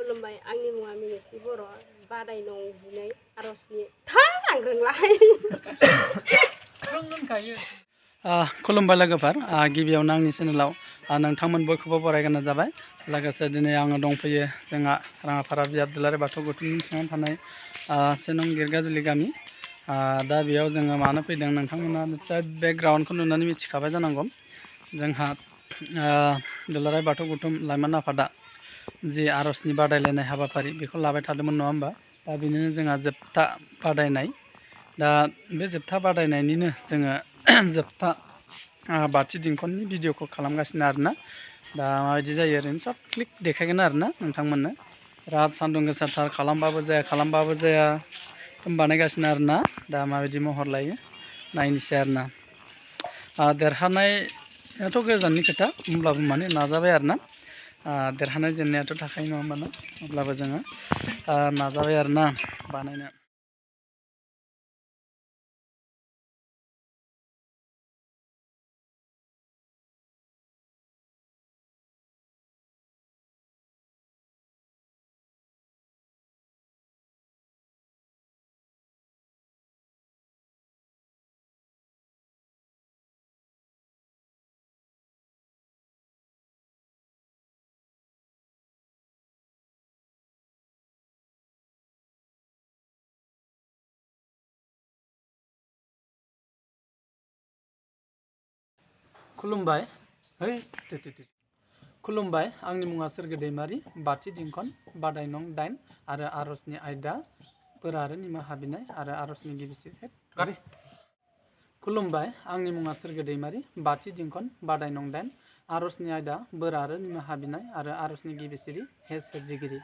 खुलुमबाय आंनि मुङा मिनिथि बर' बादाय नं 12 आरजनि आं रोंलाहाय खुलुमबाय लोगोफोर गिबियावनो आंनि चेनेलाव नोंथांमोन बयखौबो बरायग्रोनाय जाबाय लोगोसे दिनै आङो दंफैयो जोंहा राङापारा बियाब दुलाराय बाथौ गौथुमनि सिङाव थानाय सेनं गिरगाजुलि गामि दा बेयाव जोङो मानो फैदों नोंथांमोना निस्सय बेकग्राउन्डखौ नुनानै मिथिखाबाय जानांगौ जोंहा दुलाराय बाथौ गौथुम लाइमोन आफादा जि आरजनि बादायलायनाय हाबाफारि बेखौ लाबाय थादोंमोन नङा होमबा दा बेनिनो जोंहा जोबथा बादायनाय दा बे जोबथा बादायनायनिनो जोङो जोबथा बाथि दिंखननि भिडिअखौ खालामगासिनो आरोना दा माबायदि जायो ओरैनो सब क्लिक देखायगोन आरोना नोंथांमोननो बिराद सान्दुं गोसाथार खालामबाबो जाया बानायगासिनो आरोना दा माबायदि महर लायो नायनोसै आरोना देरहानायाथ' गोजाननि खोथा होमब्लाबो माने नाजाबाय आरोना देरहानाय जेननायाथ' थाखायो नङा होमबा ना अब्लाबो जोङो नाजाबाय आरोना बानायनो खुलुमबाय खुलुमबाय आंनि मुङा स्वर्गव दैमारी बाथि दिंखन बादाय नं 8 आरो आरजनि आयदा बोर आरो निमाहा बिनाय आरो आरजनि गिबिसिन खुलुमबाय आंनि मुङा स्वर्गव दैमारी बाथि दिंखन बादाय नं 8 आरजनि आयदा बोर आरो निमाहा बिनाय आरो आरजनि गिबिसिरि हे सोरजिगिरि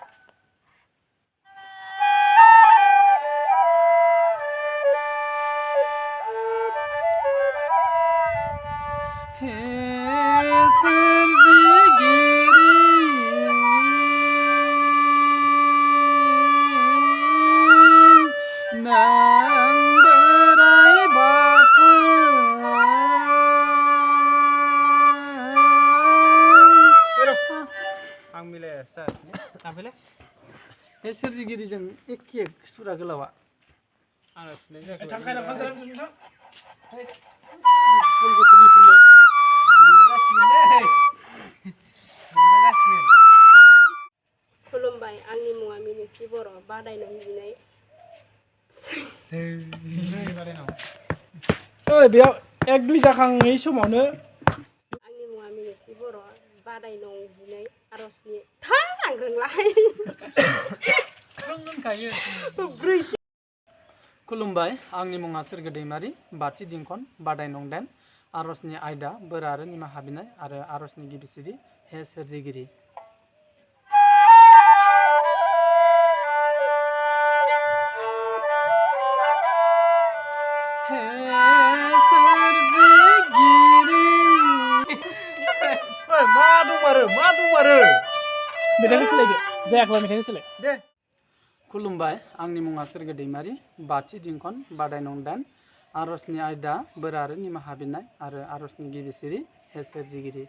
हे सोरजिगिरिजों एखे सुरा गोलावा खुलुमबाय आंनि मुङा मिनिथि बर' बादाय नं 12 बेयाव एक दुइ जाखाङै समावनो आंनि मुङा मिनिथि बर' बादाय नं 12 आरजनि आं रोंलाहाय खुलुमबाय आंनि मुङा स्वर्गव दैमारी बाथि दिंखन बादाय नं 8 आरजनि आयदा बोर आरो निमाहा बिनाय आरो आरजनि गिबिसिरि हे सोरजिगिरि मेथाइखौ सोलायदो जायाखैबा मेथाइखौ सोलाय दे खुलुमबाय आंनि मुङा स्वर्गव दैमारी बाथि दिंखन बादाय नं 8 आरजनि आयदा बोर आरो निमाहा बिनाय आरो आरजनि गिबिसिरि हे सोरजिगिरि